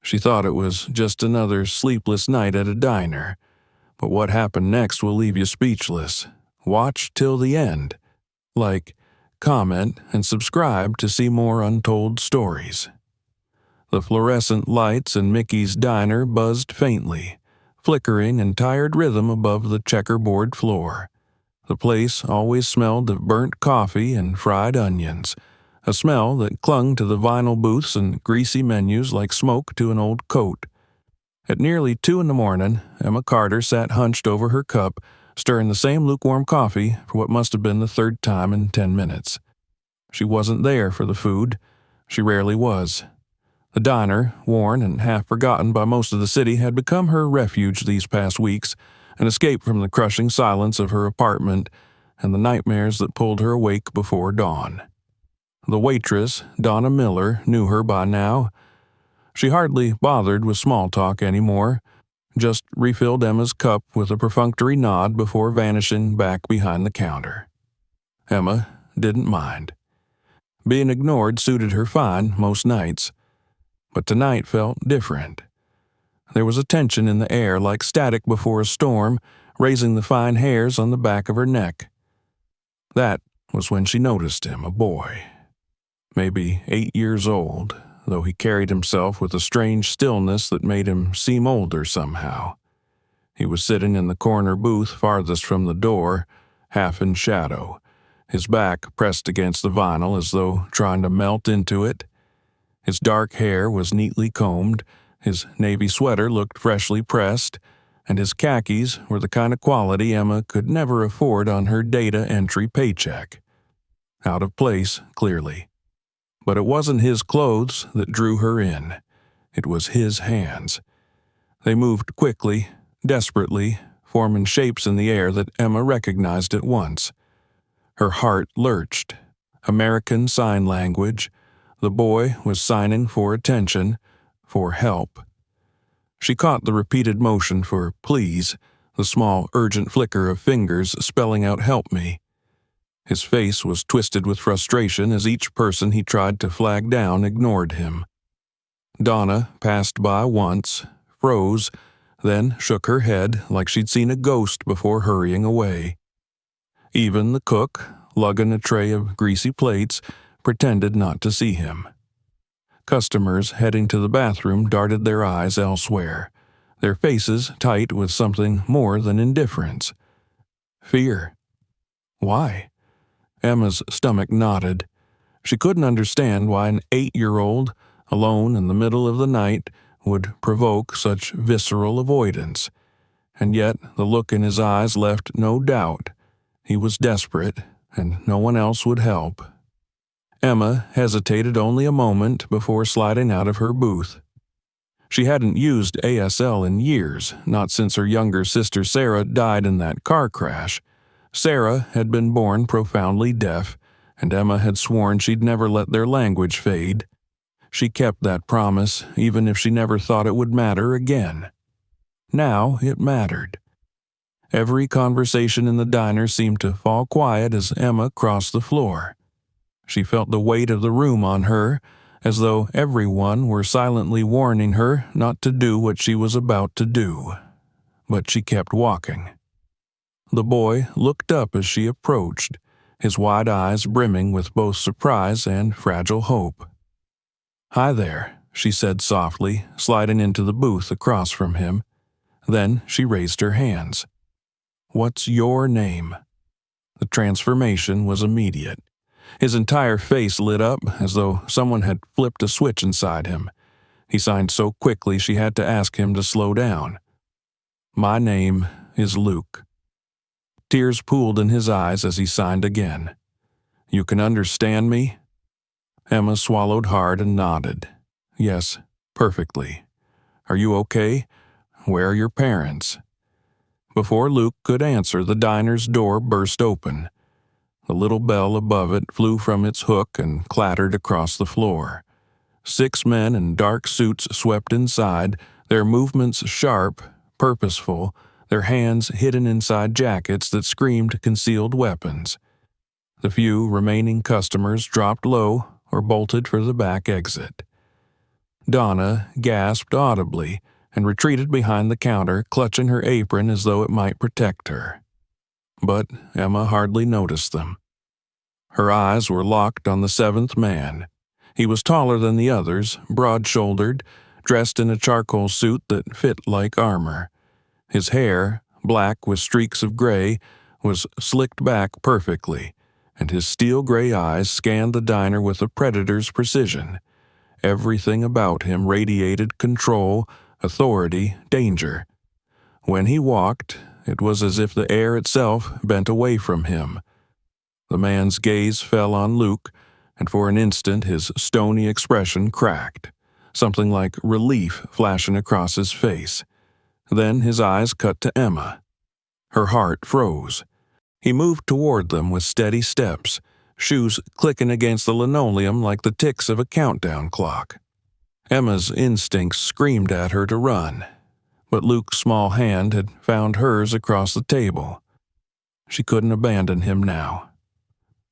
She thought it was just another sleepless night at a diner, but what happened next will leave you speechless. Watch till the end. Like, comment, and subscribe to see more untold stories. The fluorescent lights in Mickey's diner buzzed faintly, flickering in tired rhythm above the checkerboard floor. The place always smelled of burnt coffee and fried onions, a smell that clung to the vinyl booths and greasy menus like smoke to an old coat. At nearly 2 a.m, Emma Carter sat hunched over her cup, stirring the same lukewarm coffee for what must have been the third time in 10 minutes. She wasn't there for the food. She rarely was. The diner, worn and half forgotten by most of the city, had become her refuge these past weeks, an escape from the crushing silence of her apartment and the nightmares that pulled her awake before dawn. The waitress, Donna Miller, knew her by now. She hardly bothered with small talk anymore, just refilled Emma's cup with a perfunctory nod before vanishing back behind the counter. Emma didn't mind. Being ignored suited her fine most nights, but tonight felt different. There was a tension in the air like static before a storm, raising the fine hairs on the back of her neck. That was when she noticed him, a boy. Maybe 8 years old, though he carried himself with a strange stillness that made him seem older somehow. He was sitting in the corner booth farthest from the door, half in shadow, his back pressed against the vinyl as though trying to melt into it. His dark hair was neatly combed, his navy sweater looked freshly pressed, and his khakis were the kind of quality Emma could never afford on her data entry paycheck. Out of place, clearly. But it wasn't his clothes that drew her in. It was his hands. They moved quickly, desperately, forming shapes in the air that Emma recognized at once. Her heart lurched. American Sign Language. The boy was signing for attention, for help. She caught the repeated motion for please, the small, urgent flicker of fingers spelling out help me. His face was twisted with frustration as each person he tried to flag down ignored him. Donna passed by once, froze, then shook her head like she'd seen a ghost before hurrying away. Even the cook, lugging a tray of greasy plates, pretended not to see him. Customers heading to the bathroom darted their eyes elsewhere, their faces tight with something more than indifference. Fear. Why? Emma's stomach knotted. She couldn't understand why an 8-year-old, alone in the middle of the night, would provoke such visceral avoidance. And yet the look in his eyes left no doubt. He was desperate, and no one else would help. Emma hesitated only a moment before sliding out of her booth. She hadn't used ASL in years, not since her younger sister Sarah died in that car crash. Sarah had been born profoundly deaf, and Emma had sworn she'd never let their language fade. She kept that promise, even if she never thought it would matter again. Now it mattered. Every conversation in the diner seemed to fall quiet as Emma crossed the floor. She felt the weight of the room on her, as though everyone were silently warning her not to do what she was about to do. But she kept walking. The boy looked up as she approached, his wide eyes brimming with both surprise and fragile hope. "Hi there," she said softly, sliding into the booth across from him. Then she raised her hands. "What's your name?" The transformation was immediate. His entire face lit up as though someone had flipped a switch inside him. He signed so quickly she had to ask him to slow down. "My name is Luke." Tears pooled in his eyes as he signed again. "You can understand me?" Emma swallowed hard and nodded. "Yes, perfectly. Are you okay? Where are your parents?" Before Luke could answer, the diner's door burst open. The little bell above it flew from its hook and clattered across the floor. 6 men in dark suits swept inside, their movements sharp, purposeful, their hands hidden inside jackets that screamed concealed weapons. The few remaining customers dropped low or bolted for the back exit. Donna gasped audibly and retreated behind the counter, clutching her apron as though it might protect her. But Emma hardly noticed them. Her eyes were locked on the seventh man. He was taller than the others, broad-shouldered, dressed in a charcoal suit that fit like armor. His hair, black with streaks of gray, was slicked back perfectly, and his steel-gray eyes scanned the diner with a predator's precision. Everything about him radiated control, authority, danger. When he walked, it was as if the air itself bent away from him. The man's gaze fell on Luke, and for an instant his stony expression cracked, something like relief flashing across his face. Then his eyes cut to Emma. Her heart froze. He moved toward them with steady steps, shoes clicking against the linoleum like the ticks of a countdown clock. Emma's instincts screamed at her to run, but Luke's small hand had found hers across the table. She couldn't abandon him now.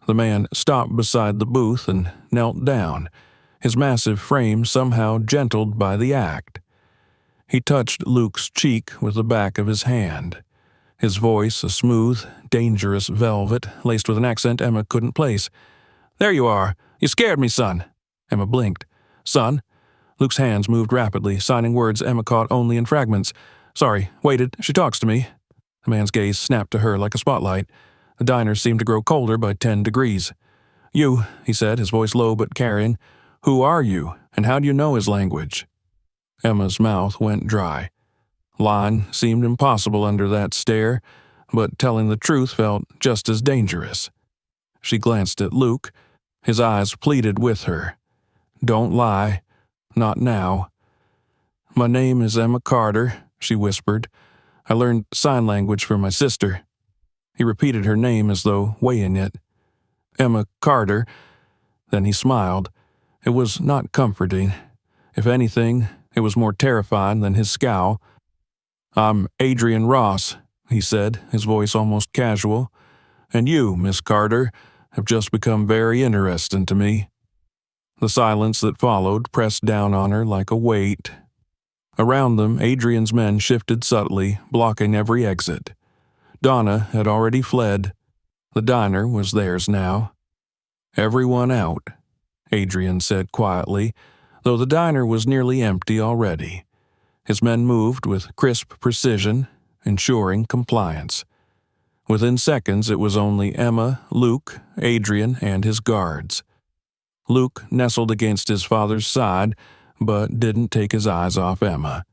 The man stopped beside the booth and knelt down, his massive frame somehow gentled by the act. He touched Luke's cheek with the back of his hand, his voice a smooth, dangerous velvet laced with an accent Emma couldn't place. "There you are. You scared me, son." Emma blinked. "Son?" Luke's hands moved rapidly, signing words Emma caught only in fragments. "Sorry, waited. She talks to me." The man's gaze snapped to her like a spotlight. The diner seemed to grow colder by 10 degrees. "You," he said, his voice low but carrying. "Who are you, and how do you know his language?" Emma's mouth went dry. Lying seemed impossible under that stare, but telling the truth felt just as dangerous. She glanced at Luke. His eyes pleaded with her. "Don't lie. Not now." "My name is Emma Carter," she whispered. "I learned sign language from my sister." He repeated her name as though weighing it. "Emma Carter." Then he smiled. It was not comforting. If anything, it was more terrifying than his scowl. "I'm Adrian Ross," he said, his voice almost casual. "And you, Miss Carter, have just become very interesting to me." The silence that followed pressed down on her like a weight. Around them, Adrian's men shifted subtly, blocking every exit. Donna had already fled. The diner was theirs now. "Everyone out," Adrian said quietly, though the diner was nearly empty already. His men moved with crisp precision, ensuring compliance. Within seconds, it was only Emma, Luke, Adrian, and his guards. Luke nestled against his father's side, but didn't take his eyes off Emma.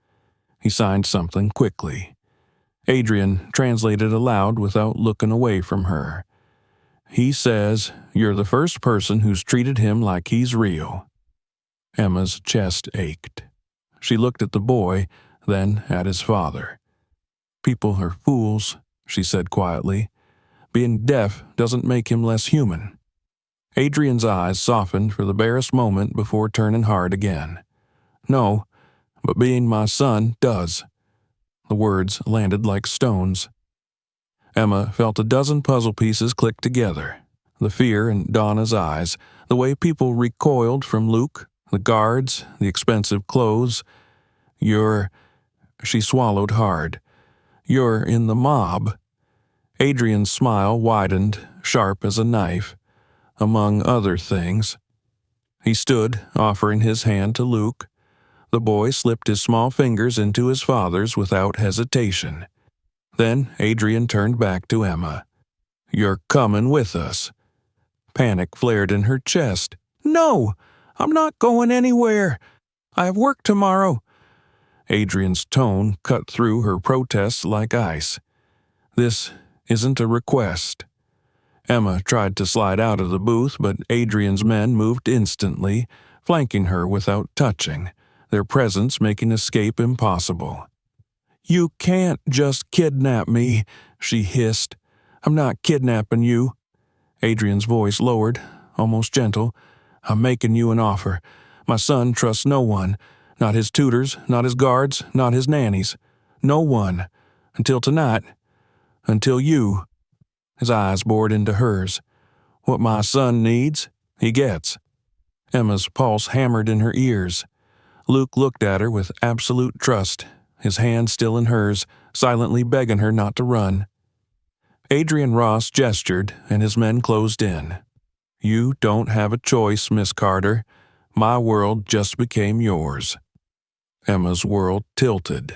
He signed something quickly. Adrian translated aloud without looking away from her. "He says you're the first person who's treated him like he's real." Emma's chest ached. She looked at the boy, then at his father. "People are fools," she said quietly. "Being deaf doesn't make him less human." Adrian's eyes softened for the barest moment before turning hard again. "No, but being my son does." The words landed like stones. Emma felt a dozen puzzle pieces click together. The fear in Donna's eyes, the way people recoiled from Luke, the guards, the expensive clothes. She swallowed hard. "You're in the mob." Adrian's smile widened, sharp as a knife. "Among other things." He stood, offering his hand to Luke. The boy slipped his small fingers into his father's without hesitation. Then Adrian turned back to Emma. "You're coming with us." Panic flared in her chest. "No, I'm not going anywhere. I have work tomorrow." Adrian's tone cut through her protests like ice. "This isn't a request." Emma tried to slide out of the booth, but Adrian's men moved instantly, flanking her without touching, their presence making escape impossible. "You can't just kidnap me," she hissed. "I'm not kidnapping you." Adrian's voice lowered, almost gentle. "I'm making you an offer. My son trusts no one. Not his tutors, not his guards, not his nannies. No one. Until tonight. Until you." His eyes bored into hers. "What my son needs, he gets." Emma's pulse hammered in her ears. Luke looked at her with absolute trust, his hand still in hers, silently begging her not to run. Adrian Ross gestured, and his men closed in. "You don't have a choice, Miss Carter. My world just became yours." Emma's world tilted.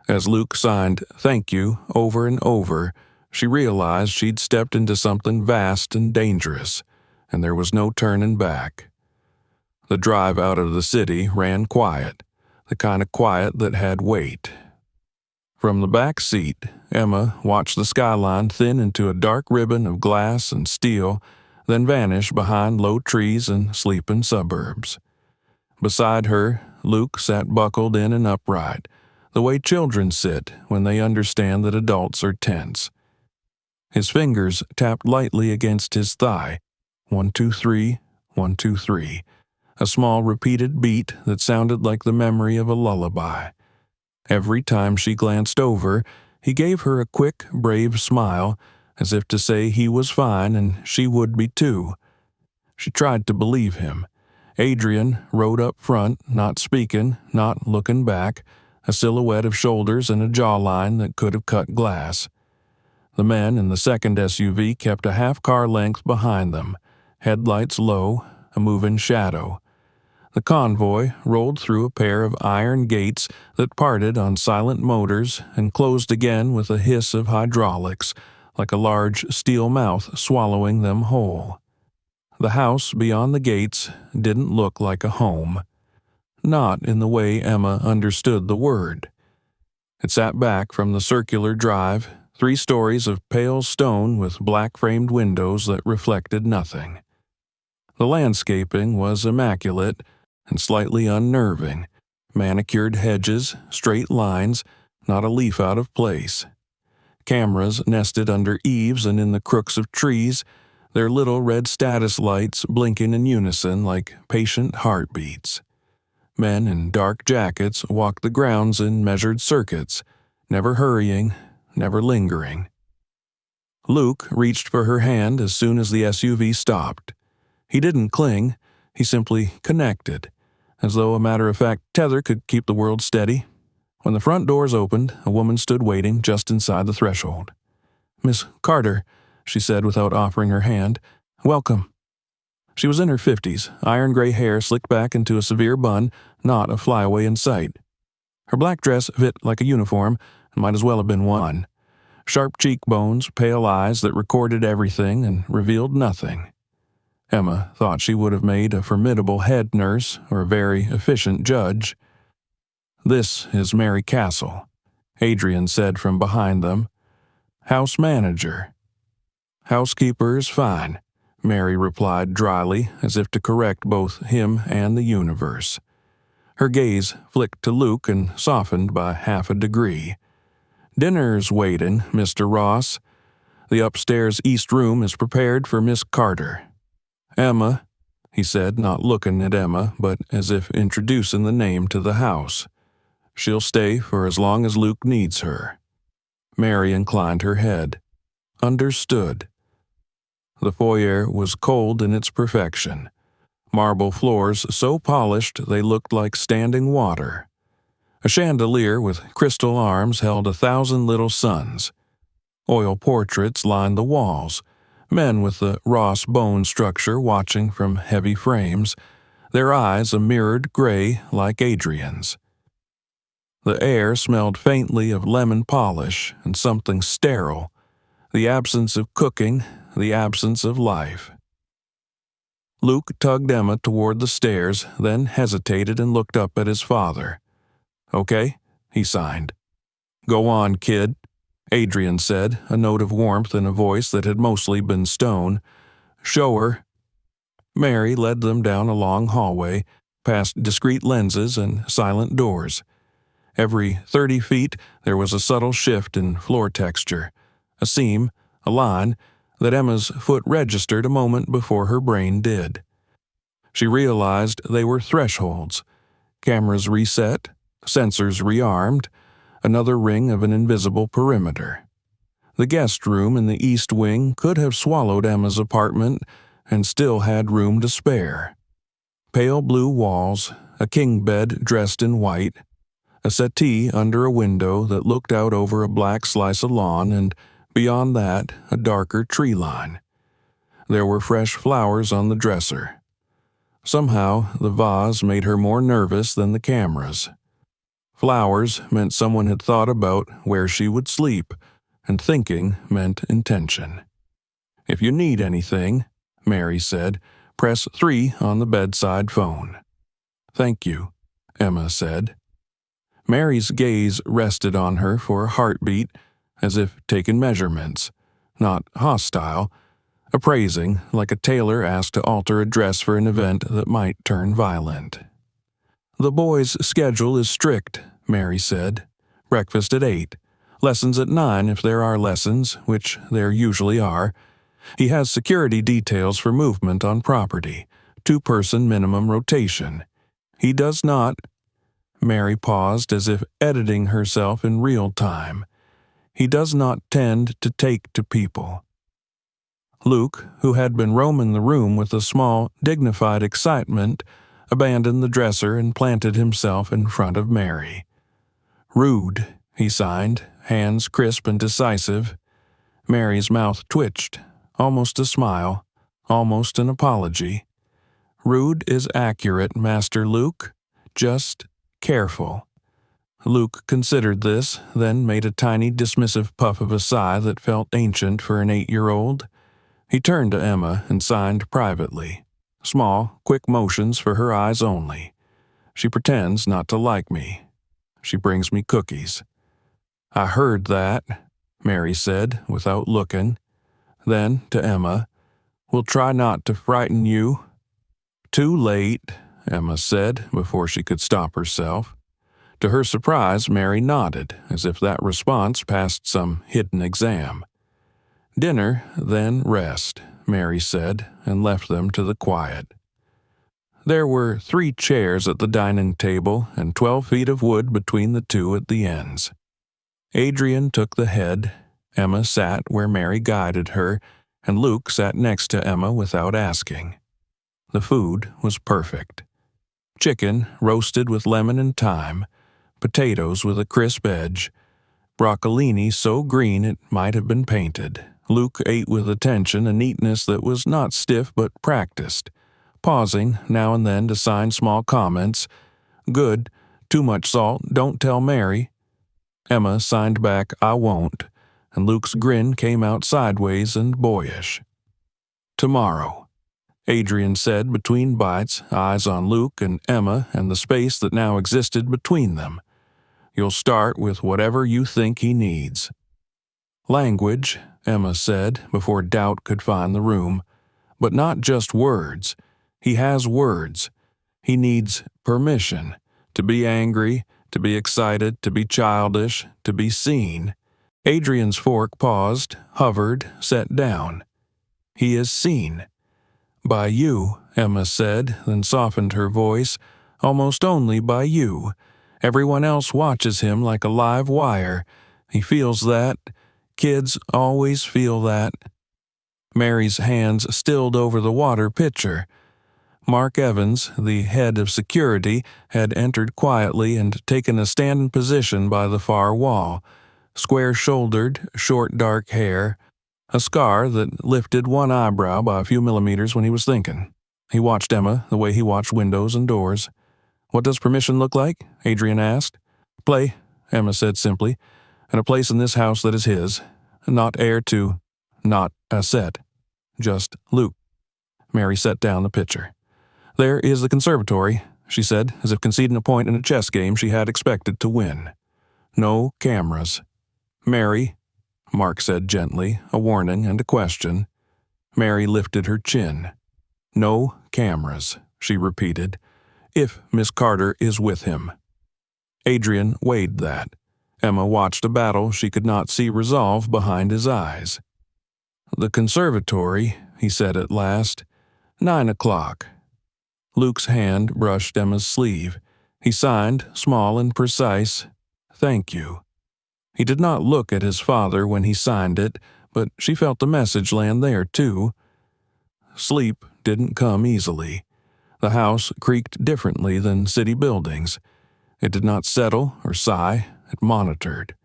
As Luke signed "thank you" over and over, she realized she'd stepped into something vast and dangerous, and there was no turning back. The drive out of the city ran quiet, the kind of quiet that had weight. From the back seat, Emma watched the skyline thin into a dark ribbon of glass and steel, then vanish behind low trees and sleeping suburbs. Beside her, Luke sat buckled in and upright, the way children sit when they understand that adults are tense. His fingers tapped lightly against his thigh. 1, 2, 3, 1, 2, 3. A small repeated beat that sounded like the memory of a lullaby. Every time she glanced over, he gave her a quick, brave smile, as if to say he was fine and she would be too. She tried to believe him. Adrian rode up front, not speaking, not looking back, a silhouette of shoulders and a jawline that could have cut glass. The men in the second SUV kept a half-car length behind them, headlights low, a moving shadow. The convoy rolled through a pair of iron gates that parted on silent motors and closed again with a hiss of hydraulics, like a large steel mouth swallowing them whole. The house beyond the gates didn't look like a home. Not in the way Emma understood the word. It sat back from the circular drive, 3 stories of pale stone with black-framed windows that reflected nothing. The landscaping was immaculate and slightly unnerving, manicured hedges, straight lines, not a leaf out of place. Cameras nested under eaves and in the crooks of trees, their little red status lights blinking in unison like patient heartbeats. Men in dark jackets walked the grounds in measured circuits, never hurrying, never lingering. Luke reached for her hand as soon as the SUV stopped. He didn't cling, he simply connected, as though a matter-of-fact tether could keep the world steady. When the front doors opened, a woman stood waiting just inside the threshold. "Miss Carter," she said without offering her hand, "welcome." She was in her 50s, iron-gray hair slicked back into a severe bun, not a flyaway in sight. Her black dress fit like a uniform, and might as well have been one. Sharp cheekbones, pale eyes that recorded everything and revealed nothing. Emma thought she would have made a formidable head nurse or a very efficient judge. "This is Mary Castle," Adrian said from behind them. "House manager." "Housekeeper is fine," Mary replied dryly, as if to correct both him and the universe. Her gaze flicked to Luke and softened by half a degree. "Dinner's waiting, Mr. Ross. The upstairs east room is prepared for Miss Carter." "Emma," he said, not looking at Emma, but as if introducing the name to the house. "She'll stay for as long as Luke needs her." Mary inclined her head. "Understood." The foyer was cold in its perfection. Marble floors so polished they looked like standing water. A chandelier with crystal arms held 1,000 little suns. Oil portraits lined the walls, men with the Ross bone structure watching from heavy frames, their eyes a mirrored gray like Adrian's. The air smelled faintly of lemon polish and something sterile, the absence of cooking, the absence of life. Luke tugged Emma toward the stairs, then hesitated and looked up at his father. "Okay," he signed. "Go on, kid," Adrian said, a note of warmth in a voice that had mostly been stone. "Show her." Mary led them down a long hallway, past discreet lenses and silent doors. Every 30 feet there was a subtle shift in floor texture, a seam, a line, that Emma's foot registered a moment before her brain did. She realized they were thresholds. Cameras reset, sensors rearmed, another ring of an invisible perimeter. The guest room in the east wing could have swallowed Emma's apartment and still had room to spare. Pale blue walls, a king bed dressed in white, a settee under a window that looked out over a black slice of lawn, and beyond that, a darker tree line. There were fresh flowers on the dresser. Somehow, the vase made her more nervous than the cameras. Flowers meant someone had thought about where she would sleep, and thinking meant intention. "If you need anything," Mary said, "press 3 on the bedside phone." "Thank you," Emma said. Mary's gaze rested on her for a heartbeat, as if taking measurements, not hostile, appraising like a tailor asked to alter a dress for an event that might turn violent. "The boy's schedule is strict," Mary said. "Breakfast at 8. Lessons at 9 if there are lessons, which there usually are. He has security details for movement on property, 2-person minimum rotation. He does not—" Mary paused as if editing herself in real time. "He does not tend to take to people." Luke, who had been roaming the room with a small, dignified excitement, abandoned the dresser and planted himself in front of Mary. "Rude," he signed, hands crisp and decisive. Mary's mouth twitched, almost a smile, almost an apology. "Rude is accurate, Master Luke. Just careful." Luke considered this, then made a tiny dismissive puff of a sigh that felt ancient for an 8-year-old. He turned to Emma and signed privately. Small, quick motions for her eyes only. "She pretends not to like me. She brings me cookies." "I heard that," Mary said, without looking. Then, to Emma, "We'll try not to frighten you." "Too late," Emma said, before she could stop herself. To her surprise, Mary nodded, as if that response passed some hidden exam. "Dinner, then rest," Mary said, and left them to the quiet. There were 3 chairs at the dining table and 12 feet of wood between the 2 at the ends. Adrian took the head, Emma sat where Mary guided her, and Luke sat next to Emma without asking. The food was perfect. Chicken roasted with lemon and thyme, potatoes with a crisp edge, broccolini so green it might have been painted. Luke ate with attention and neatness that was not stiff but practiced, pausing now and then to sign small comments. "Good, too much salt, don't tell Mary." Emma signed back, "I won't," and Luke's grin came out sideways and boyish. "Tomorrow," Adrian said between bites, eyes on Luke and Emma and the space that now existed between them. "You'll start with whatever you think he needs." "Language," Emma said, before doubt could find the room. "But not just words. He has words. He needs permission to be angry, to be excited, to be childish, to be seen." Adrian's fork paused, hovered, set down. "He is seen." "By you," Emma said, then softened her voice. "Almost only by you. Everyone else watches him like a live wire. He feels that. Kids always feel that." Mary's hands stilled over the water pitcher. Mark Evans, the head of security, had entered quietly and taken a standing position by the far wall. Square-shouldered, short dark hair, a scar that lifted one eyebrow by a few millimeters when he was thinking. He watched Emma the way he watched windows and doors. "What does permission look like?" Adrian asked. "Play," Emma said simply, "and a place in this house that is his. Not heir to, not a set. Just Luke." Mary set down the pitcher. "There is the conservatory," she said, as if conceding a point in a chess game she had expected to win. "No cameras." "Mary," Mark said gently, a warning and a question. Mary lifted her chin. "No cameras," she repeated, "if Miss Carter is with him." Adrian weighed that. Emma watched a battle she could not see resolve behind his eyes. "The conservatory," he said at last. 9 o'clock. Luke's hand brushed Emma's sleeve. He signed, small and precise, "Thank you." He did not look at his father when he signed it, but she felt the message land there too. Sleep didn't come easily. The house creaked differently than city buildings. It did not settle or sigh, it monitored.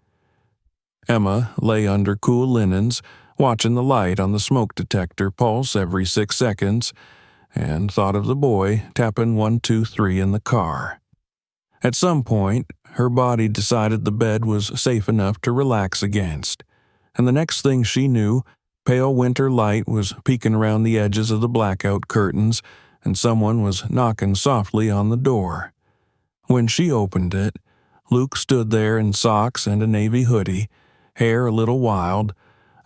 Emma lay under cool linens, watching the light on the smoke detector pulse every 6 seconds, and thought of the boy tapping 123 in the car. At some point, her body decided the bed was safe enough to relax against, and the next thing she knew, pale winter light was peeking around the edges of the blackout curtains, and someone was knocking softly on the door. When she opened it, Luke stood there in socks and a navy hoodie, hair a little wild,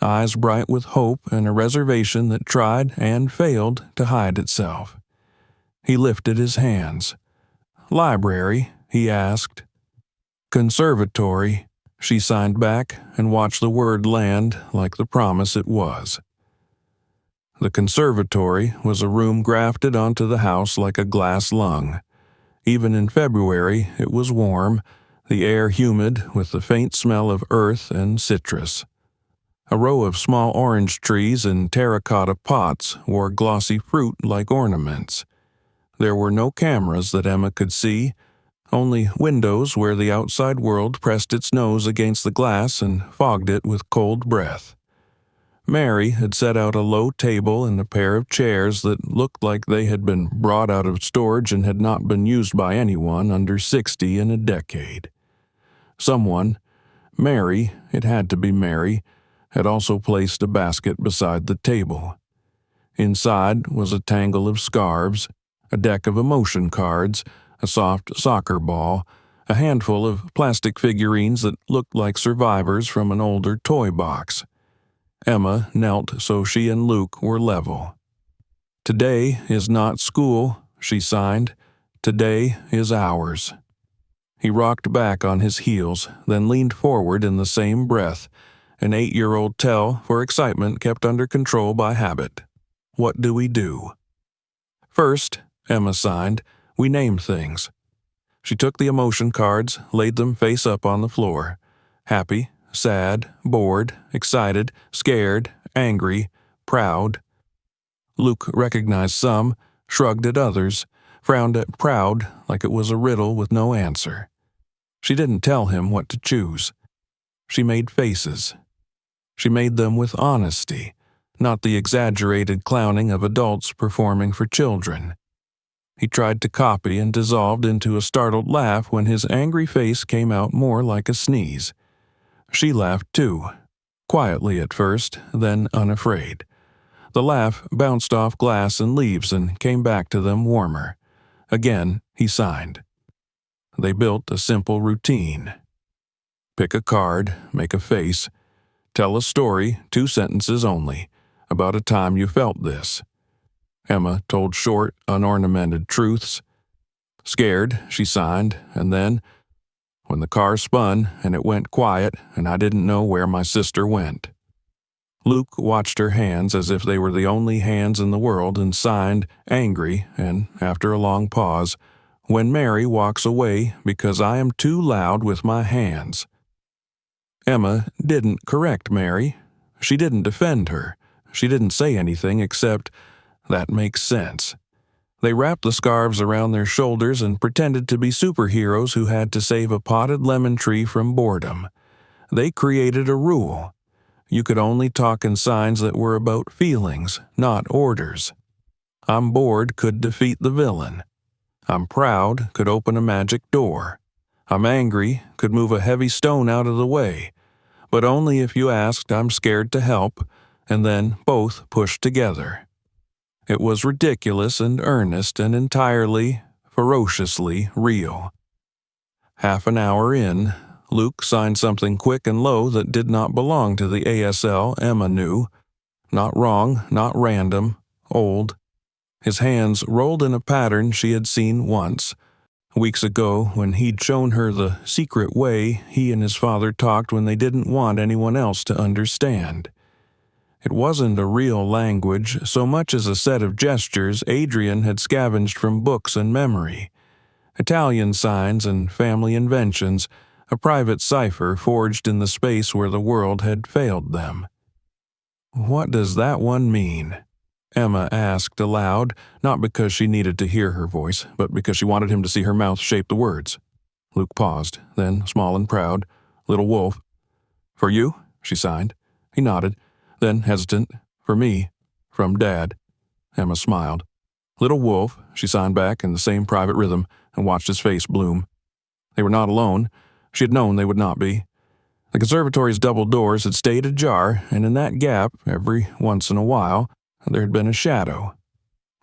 eyes bright with hope and a reservation that tried and failed to hide itself. He lifted his hands. "Library?" he asked. "Conservatory," she signed back and watched the word land like the promise it was. The conservatory was a room grafted onto the house like a glass lung. Even in February, it was warm, the air humid with the faint smell of earth and citrus. A row of small orange trees in terracotta pots wore glossy fruit like ornaments. There were no cameras that Emma could see, only windows where the outside world pressed its nose against the glass and fogged it with cold breath. Mary had set out a low table and a pair of chairs that looked like they had been brought out of storage and had not been used by anyone under 60 in a decade. Someone, Mary, it had to be Mary, had also placed a basket beside the table. Inside was a tangle of scarves, a deck of emotion cards, a soft soccer ball, a handful of plastic figurines that looked like survivors from an older toy box. Emma knelt so she and Luke were level. "Today is not school," she signed. "Today is ours." He rocked back on his heels, then leaned forward in the same breath, an 8-year-old tell for excitement kept under control by habit. "What do we do?" "First," Emma signed, "we name things." She took the emotion cards, laid them face up on the floor. Happy, sad, bored, excited, scared, angry, proud. Luke recognized some, shrugged at others, frowned at proud like it was a riddle with no answer. She didn't tell him what to choose. She made faces. She made them with honesty, not the exaggerated clowning of adults performing for children. He tried to copy and dissolved into a startled laugh when his angry face came out more like a sneeze. She laughed too, quietly at first, then unafraid. The laugh bounced off glass and leaves and came back to them warmer. Again, he signed. They built a simple routine. Pick a card, make a face, tell a story, 2 sentences only, about a time you felt this. Emma told short, unornamented truths. Scared, she signed, and then, when the car spun and it went quiet and I didn't know where my sister went. Luke watched her hands as if they were the only hands in the world and signed, angry, and, after a long pause, "When Mary walks away because I am too loud with my hands." Emma didn't correct Mary. She didn't defend her. She didn't say anything except, "That makes sense." They wrapped the scarves around their shoulders and pretended to be superheroes who had to save a potted lemon tree from boredom. They created a rule. You could only talk in signs that were about feelings, not orders. "I'm bored" could defeat the villain. "I'm proud" could open a magic door. "I'm angry" could move a heavy stone out of the way. But only if you asked, "I'm scared to help," and then both pushed together. It was ridiculous and earnest and entirely, ferociously real. Half an hour in, Luke signed something quick and low that did not belong to the ASL Emma knew. Not wrong, not random, old. His hands rolled in a pattern she had seen once. Weeks ago, when he'd shown her the secret way he and his father talked when they didn't want anyone else to understand. It wasn't a real language so much as a set of gestures Adrian had scavenged from books and memory. Italian signs and family inventions, a private cipher forged in the space where the world had failed them. "What does that one mean?" Emma asked aloud, not because she needed to hear her voice, but because she wanted him to see her mouth shape the words. Luke paused, then, small and proud, "Little Wolf." "For you?" she signed. He nodded, then, hesitant, "For me, from Dad." Emma smiled. "Little Wolf," she signed back in the same private rhythm, and watched his face bloom. They were not alone. She had known they would not be. The conservatory's double doors had stayed ajar, and in that gap, every once in a while, there had been a shadow.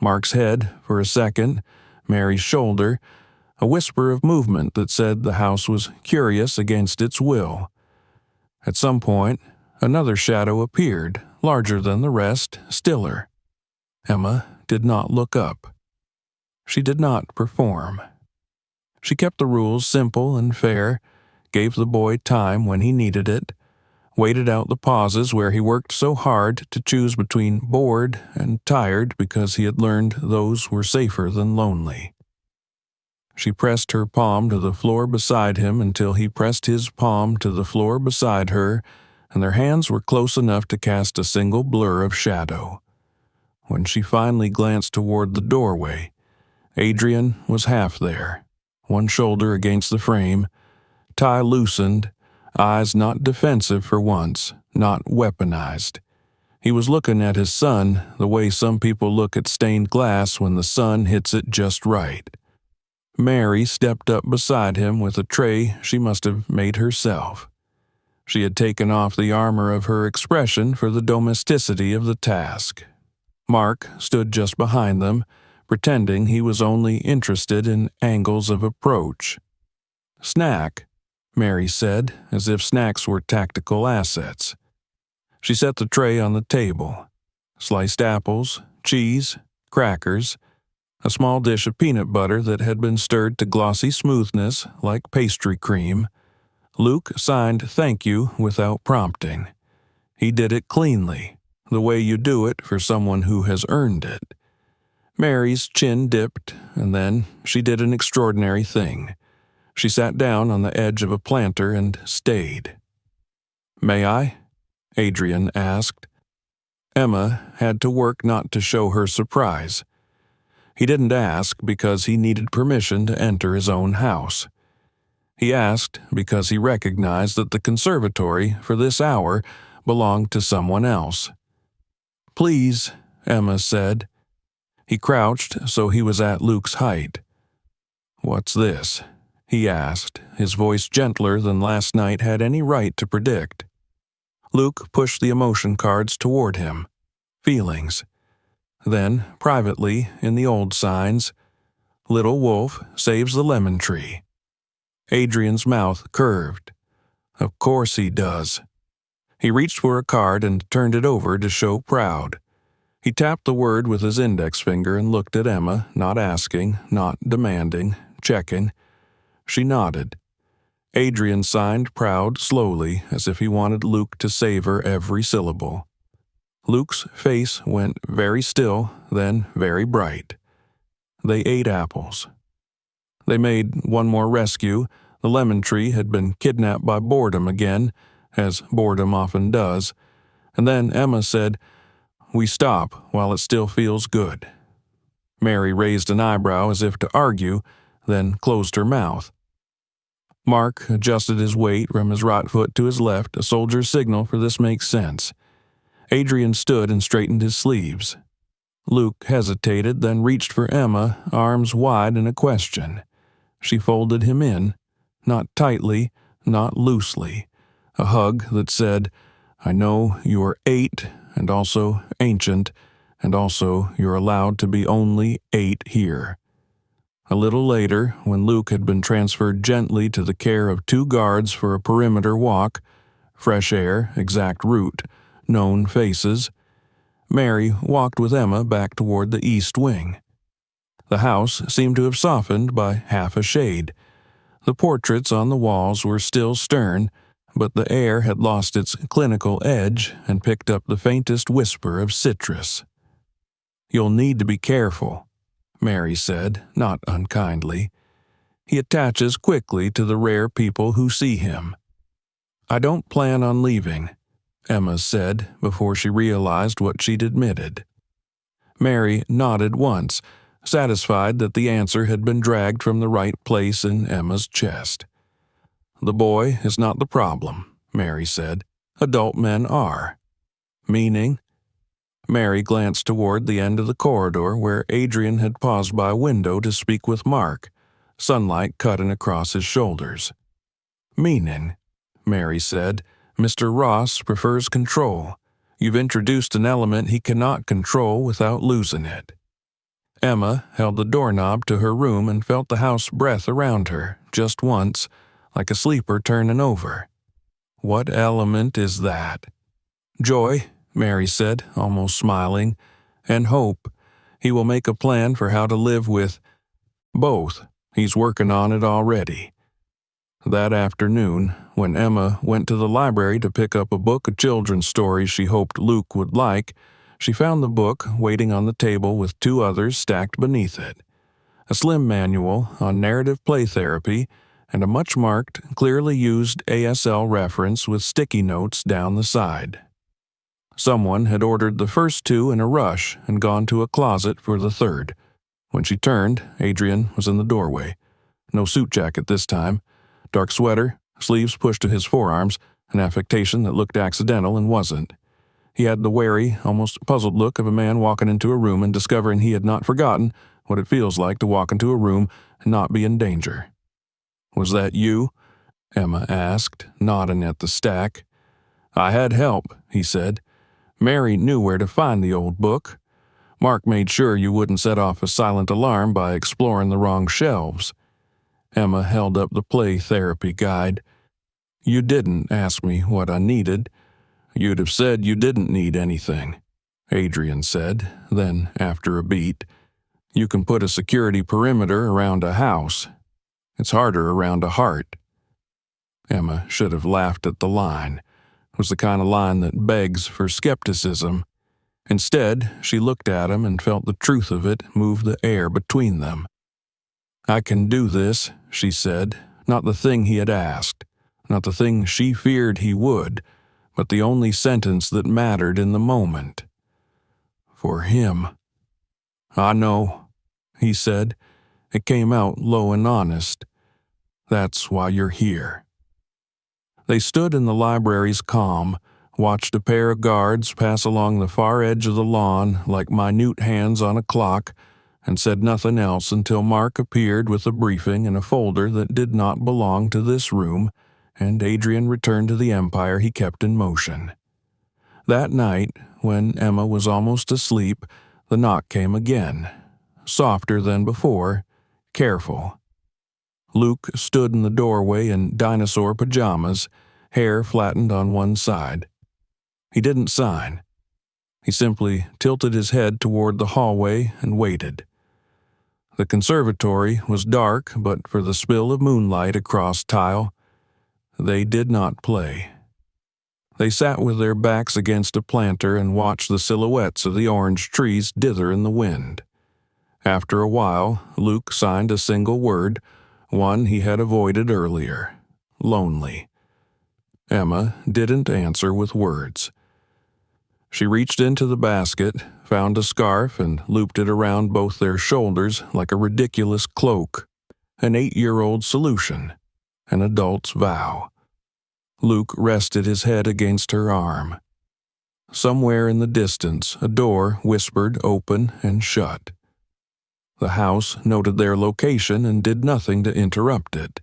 Mark's head, for a second, Mary's shoulder, a whisper of movement that said the house was curious against its will. At some point, another shadow appeared, larger than the rest, stiller. Emma did not look up. She did not perform. She kept the rules simple and fair, gave the boy time when he needed it, waited out the pauses where he worked so hard to choose between bored and tired because he had learned those were safer than lonely. She pressed her palm to the floor beside him until he pressed his palm to the floor beside her, and their hands were close enough to cast a single blur of shadow. When she finally glanced toward the doorway, Adrian was half there, one shoulder against the frame, tie loosened, eyes not defensive for once, not weaponized. He was looking at his son the way some people look at stained glass when the sun hits it just right. Mary stepped up beside him with a tray she must have made herself. She had taken off the armor of her expression for the domesticity of the task. Mark stood just behind them, pretending he was only interested in angles of approach. "Snack," Mary said, as if snacks were tactical assets. She set the tray on the table. Sliced apples, cheese, crackers, a small dish of peanut butter that had been stirred to glossy smoothness like pastry cream. Luke signed "thank you" without prompting. He did it cleanly, the way you do it for someone who has earned it. Mary's chin dipped, and then she did an extraordinary thing. She sat down on the edge of a planter and stayed. "May I?" Adrian asked. Emma had to work not to show her surprise. He didn't ask because he needed permission to enter his own house. He asked because he recognized that the conservatory, for this hour, belonged to someone else. "Please," Emma said. He crouched so he was at Luke's height. "What's this?" he asked, his voice gentler than last night had any right to predict. Luke pushed the emotion cards toward him. Feelings. Then, privately, in the old signs, "Little Wolf saves the lemon tree." Adrian's mouth curved. Of course he does. He reached for a card and turned it over to show proud. He tapped the word with his index finger and looked at Emma, not asking, not demanding, checking. She nodded. Adrian signed proud slowly, as if he wanted Luke to savor every syllable. Luke's face went very still, then very bright. They ate apples. They made one more rescue. The lemon tree had been kidnapped by boredom again, as boredom often does. And then Emma said, "We stop while it still feels good." Mary raised an eyebrow as if to argue, then closed her mouth. Mark adjusted his weight from his right foot to his left, a soldier's signal for this makes sense. Adrian stood and straightened his sleeves. Luke hesitated, then reached for Emma, arms wide in a question. She folded him in, not tightly, not loosely. A hug that said, "I know you are 8, and also ancient, and also you're allowed to be only 8 here." A little later, when Luke had been transferred gently to the care of 2 guards for a perimeter walk, fresh air, exact route, known faces, Mary walked with Emma back toward the east wing. The house seemed to have softened by half a shade. The portraits on the walls were still stern, but the air had lost its clinical edge and picked up the faintest whisper of citrus. "You'll need to be careful," Mary said, not unkindly. "He attaches quickly to the rare people who see him." "I don't plan on leaving," Emma said before she realized what she'd admitted. Mary nodded once, satisfied that the answer had been dragged from the right place in Emma's chest. "The boy is not the problem," Mary said. "Adult men are." "Meaning?" Mary glanced toward the end of the corridor where Adrian had paused by a window to speak with Mark, sunlight cutting across his shoulders. "Meaning," Mary said, "Mr. Ross prefers control. You've introduced an element he cannot control without losing it." Emma held the doorknob to her room and felt the house breath around her, just once, like a sleeper turning over. "What element is that?" "Joy," Mary said, almost smiling, "and hope. He will make a plan for how to live with both. He's working on it already." That afternoon, when Emma went to the library to pick up a book of children's stories she hoped Luke would like, she found the book waiting on the table with two others stacked beneath it. A slim manual on narrative play therapy and a much-marked, clearly used ASL reference with sticky notes down the side. Someone had ordered the first two in a rush and gone to a closet for the third. When she turned, Adrian was in the doorway. No suit jacket this time. Dark sweater, sleeves pushed to his forearms, an affectation that looked accidental and wasn't. He had the wary, almost puzzled look of a man walking into a room and discovering he had not forgotten what it feels like to walk into a room and not be in danger. "Was that you?" Emma asked, nodding at the stack. "I had help," he said. "Mary knew where to find the old book. Mark made sure you wouldn't set off a silent alarm by exploring the wrong shelves." Emma held up the play therapy guide. "You didn't ask me what I needed. You'd have said you didn't need anything," Adrian said. Then, after a beat, "You can put a security perimeter around a house. It's harder around a heart." Emma should have laughed at the line. It was the kind of line that begs for skepticism. Instead, she looked at him and felt the truth of it move the air between them. "I can do this," she said, not the thing he had asked, not the thing she feared he would, but the only sentence that mattered in the moment. For him. "I know," he said. It came out low and honest. "That's why you're here." They stood in the library's calm, watched a pair of guards pass along the far edge of the lawn like minute hands on a clock, and said nothing else until Mark appeared with a briefing in a folder that did not belong to this room, and Adrian returned to the empire he kept in motion. That night, when Emma was almost asleep, the knock came again, softer than before, careful. Luke stood in the doorway in dinosaur pajamas, hair flattened on one side. He didn't sign. He simply tilted his head toward the hallway and waited. The conservatory was dark, but for the spill of moonlight across tile, they did not play. They sat with their backs against a planter and watched the silhouettes of the orange trees dither in the wind. After a while, Luke signed a single word, one he had avoided earlier: lonely. Emma didn't answer with words. She reached into the basket, found a scarf, and looped it around both their shoulders like a ridiculous cloak. An 8-year-old solution. An adult's vow. Luke rested his head against her arm. Somewhere in the distance, a door whispered open and shut. The house noted their location and did nothing to interrupt it.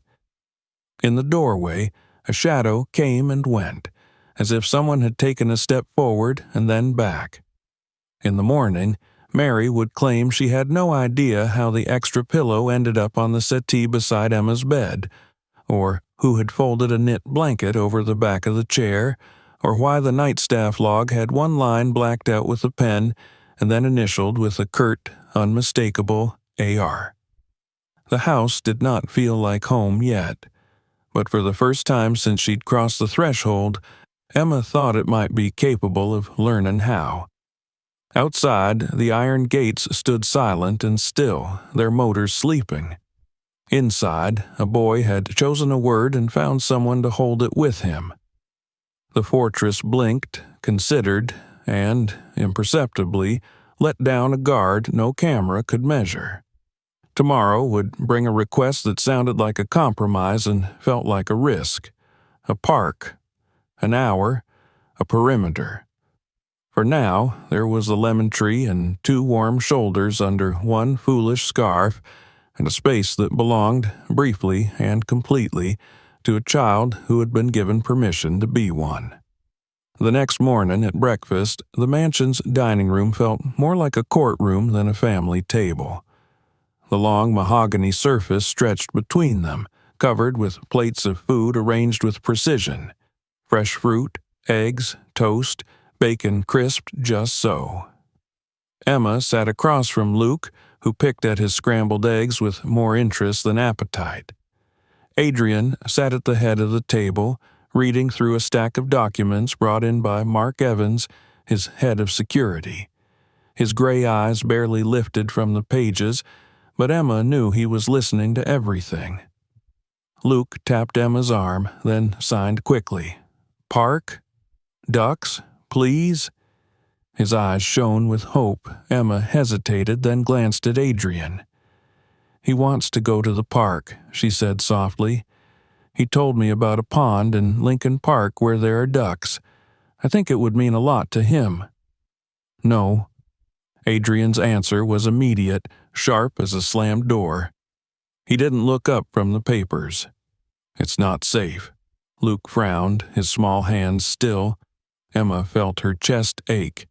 In the doorway, a shadow came and went, as if someone had taken a step forward and then back. In the morning, Mary would claim she had no idea how the extra pillow ended up on the settee beside Emma's bed, or who had folded a knit blanket over the back of the chair, or why the nightstaff log had one line blacked out with a pen and then initialed with a curt, unmistakable AR. The house did not feel like home yet, but for the first time since she'd crossed the threshold, Emma thought it might be capable of learning how. Outside, the iron gates stood silent and still, their motors sleeping. Inside, a boy had chosen a word and found someone to hold it with him. The fortress blinked, considered, and, imperceptibly, let down a guard no camera could measure. Tomorrow would bring a request that sounded like a compromise and felt like a risk. A park, an hour, a perimeter. For now, there was a lemon tree and 2 warm shoulders under 1 foolish scarf, and a space that belonged, briefly and completely, to a child who had been given permission to be one. The next morning at breakfast, the mansion's dining room felt more like a courtroom than a family table. The long mahogany surface stretched between them, covered with plates of food arranged with precision. Fresh fruit, eggs, toast, bacon crisped just so. Emma sat across from Luke, who picked at his scrambled eggs with more interest than appetite. Adrian sat at the head of the table, reading through a stack of documents brought in by Mark Evans, his head of security. His gray eyes barely lifted from the pages, but Emma knew he was listening to everything. Luke tapped Emma's arm, then signed quickly. "Park? Ducks? Please?" His eyes shone with hope. Emma hesitated, then glanced at Adrian. "He wants to go to the park," she said softly. "He told me about a pond in Lincoln Park where there are ducks. I think it would mean a lot to him." "No." Adrian's answer was immediate, sharp as a slammed door. He didn't look up from the papers. "It's not safe." Luke frowned, his small hands still. Emma felt her chest ache.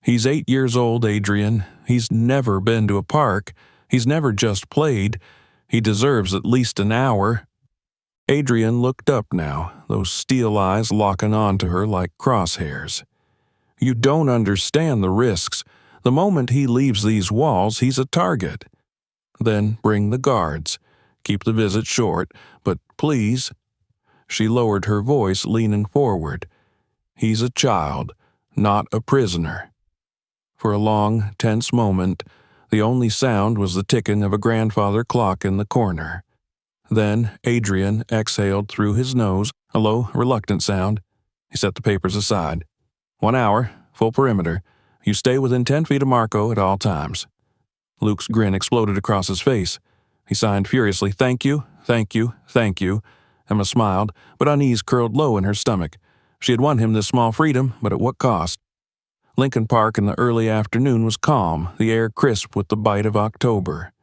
"He's 8 years old, Adrian. He's never been to a park. He's never just played. He deserves at least an hour." Adrian looked up now, those steel eyes locking onto her like crosshairs. "You don't understand the risks. The moment he leaves these walls, he's a target. Then bring the guards. Keep the visit short, but please." She lowered her voice, leaning forward. "He's a child, not a prisoner." For a long, tense moment, the only sound was the ticking of a grandfather clock in the corner. Then Adrian exhaled through his nose, a low, reluctant sound. He set the papers aside. "1 hour, full perimeter. You stay within 10 feet of Marco at all times." Luke's grin exploded across his face. He signed furiously, "Thank you, thank you, thank you." Emma smiled, but unease curled low in her stomach. She had won him this small freedom, but at what cost? Lincoln Park in the early afternoon was calm, the air crisp with the bite of October.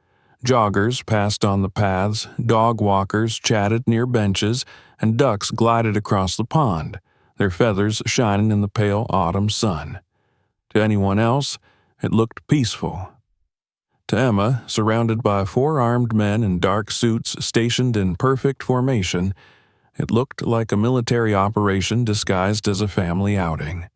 Joggers passed on the paths, dog walkers chatted near benches, and ducks glided across the pond, their feathers shining in the pale autumn sun. To anyone else, it looked peaceful. To Emma, surrounded by 4 armed men in dark suits stationed in perfect formation, it looked like a military operation disguised as a family outing.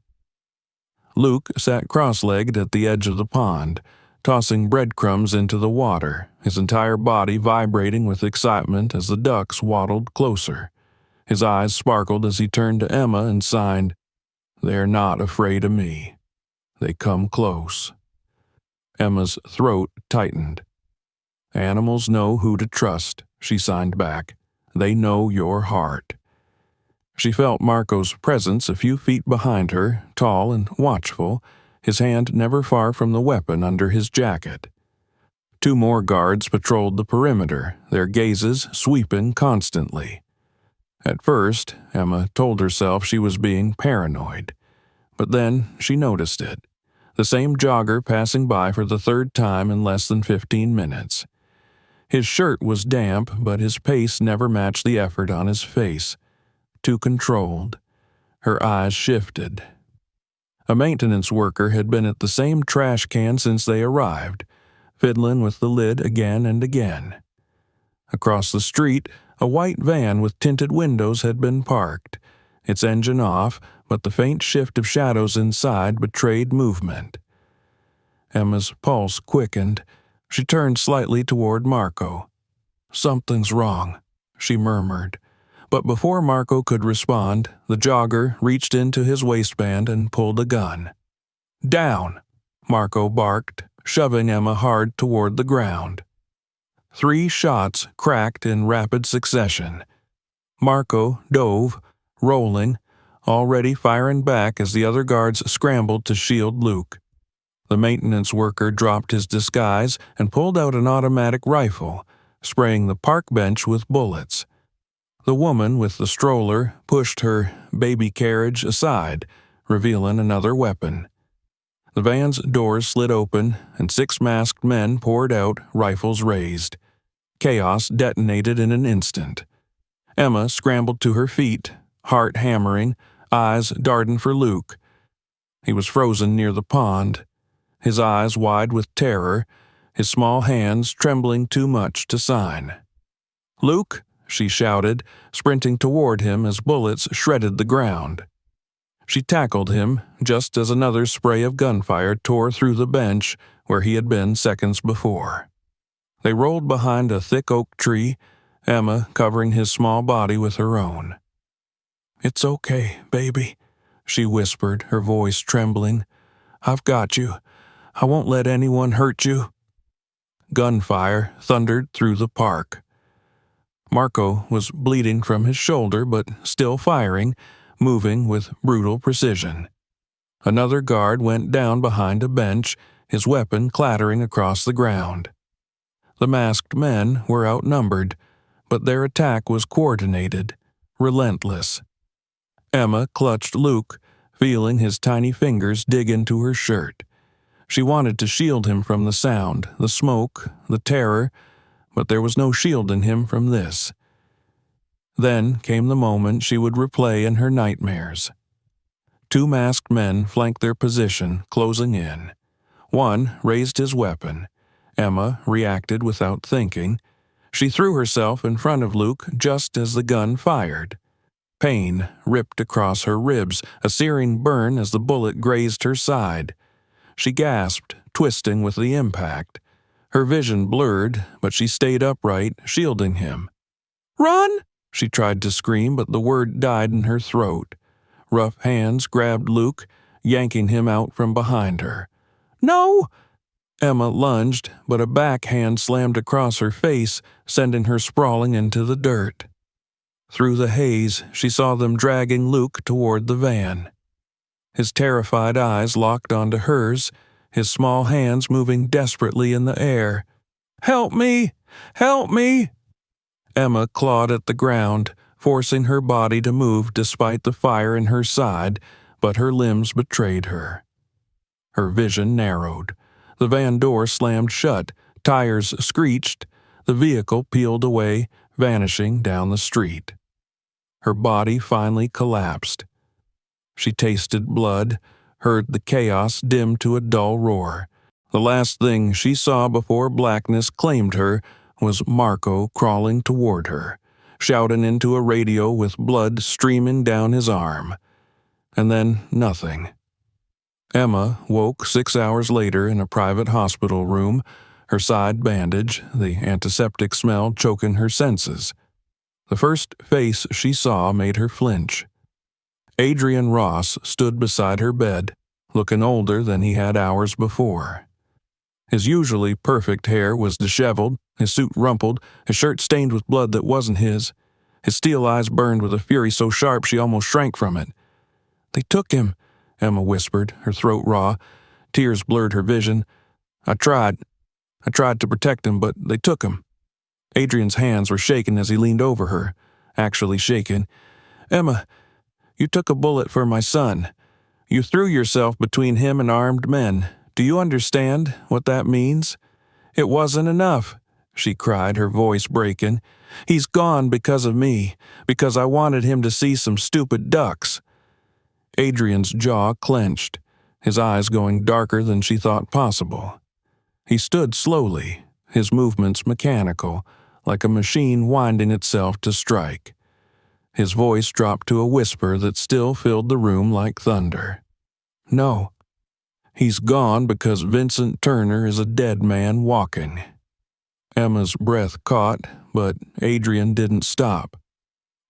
Luke sat cross-legged at the edge of the pond, tossing breadcrumbs into the water, his entire body vibrating with excitement as the ducks waddled closer. His eyes sparkled as he turned to Emma and signed, "They're not afraid of me. They come close." Emma's throat tightened. "Animals know who to trust," she signed back. "They know your heart." She felt Marco's presence a few feet behind her, tall and watchful, his hand never far from the weapon under his jacket. 2 more guards patrolled the perimeter, their gazes sweeping constantly. At first, Emma told herself she was being paranoid. But then she noticed it. The same jogger passing by for the 3rd time in less than 15 minutes. His shirt was damp, but his pace never matched the effort on his face. Too controlled. Her eyes shifted. A maintenance worker had been at the same trash can since they arrived, fiddling with the lid again and again. Across the street, a white van with tinted windows had been parked, its engine off, but the faint shift of shadows inside betrayed movement. Emma's pulse quickened. She turned slightly toward Marco. "Something's wrong," she murmured. But before Marco could respond, the jogger reached into his waistband and pulled a gun. "Down!" Marco barked, shoving Emma hard toward the ground. 3 shots cracked in rapid succession. Marco dove, rolling, already firing back as the other guards scrambled to shield Luke. The maintenance worker dropped his disguise and pulled out an automatic rifle, spraying the park bench with bullets. The woman with the stroller pushed her baby carriage aside, revealing another weapon. The van's doors slid open, and 6 masked men poured out, rifles raised. Chaos detonated in an instant. Emma scrambled to her feet, heart hammering, eyes darting for Luke. He was frozen near the pond, his eyes wide with terror, his small hands trembling too much to sign. "Luke!" she shouted, sprinting toward him as bullets shredded the ground. She tackled him just as another spray of gunfire tore through the bench where he had been seconds before. They rolled behind a thick oak tree, Emma covering his small body with her own. "It's okay, baby," she whispered, her voice trembling. "I've got you. I won't let anyone hurt you." Gunfire thundered through the park. Marco was bleeding from his shoulder but still firing, moving with brutal precision. Another guard went down behind a bench, his weapon clattering across the ground. The masked men were outnumbered, but their attack was coordinated, relentless. Emma clutched Luke, feeling his tiny fingers dig into her shirt. She wanted to shield him from the sound, the smoke, the terror, but there was no shielding him from this. Then came the moment she would replay in her nightmares. 2 masked men flanked their position, closing in. One raised his weapon. Emma reacted without thinking. She threw herself in front of Luke just as the gun fired. Pain ripped across her ribs, a searing burn as the bullet grazed her side. She gasped, twisting with the impact. Her vision blurred, but she stayed upright, shielding him. "Run!" She tried to scream, but the word died in her throat. Rough hands grabbed Luke, yanking him out from behind her. "No!" Emma lunged, but a backhand slammed across her face, sending her sprawling into the dirt. Through the haze, she saw them dragging Luke toward the van. His terrified eyes locked onto hers, his small hands moving desperately in the air. "Help me! Help me!" Emma clawed at the ground, forcing her body to move despite the fire in her side, but her limbs betrayed her. Her vision narrowed. The van door slammed shut, tires screeched, the vehicle peeled away, vanishing down the street. Her body finally collapsed. She tasted blood, heard the chaos dim to a dull roar. The last thing she saw before blackness claimed her was Marco crawling toward her, shouting into a radio with blood streaming down his arm. And then nothing. Emma woke 6 hours later in a private hospital room, her side bandaged, the antiseptic smell choking her senses. The first face she saw made her flinch. Adrian Ross stood beside her bed, looking older than he had hours before. His usually perfect hair was disheveled, his suit rumpled, his shirt stained with blood that wasn't his. His steel eyes burned with a fury so sharp she almost shrank from it. "They took him," Emma whispered, her throat raw. Tears blurred her vision. I tried to protect him, but they took him." Adrian's hands were shaking as he leaned over her, actually shaken. "Emma, you took a bullet for my son. You threw yourself between him and armed men. Do you understand what that means? It wasn't enough," she cried, her voice breaking. "He's gone because of me, because I wanted him to see some stupid ducks." Adrian's jaw clenched, his eyes going darker than she thought possible. He stood slowly, his movements mechanical, like a machine winding itself to strike. His voice dropped to a whisper that still filled the room like thunder. "No. He's gone because Vincent Turner is a dead man walking." Emma's breath caught, but Adrian didn't stop.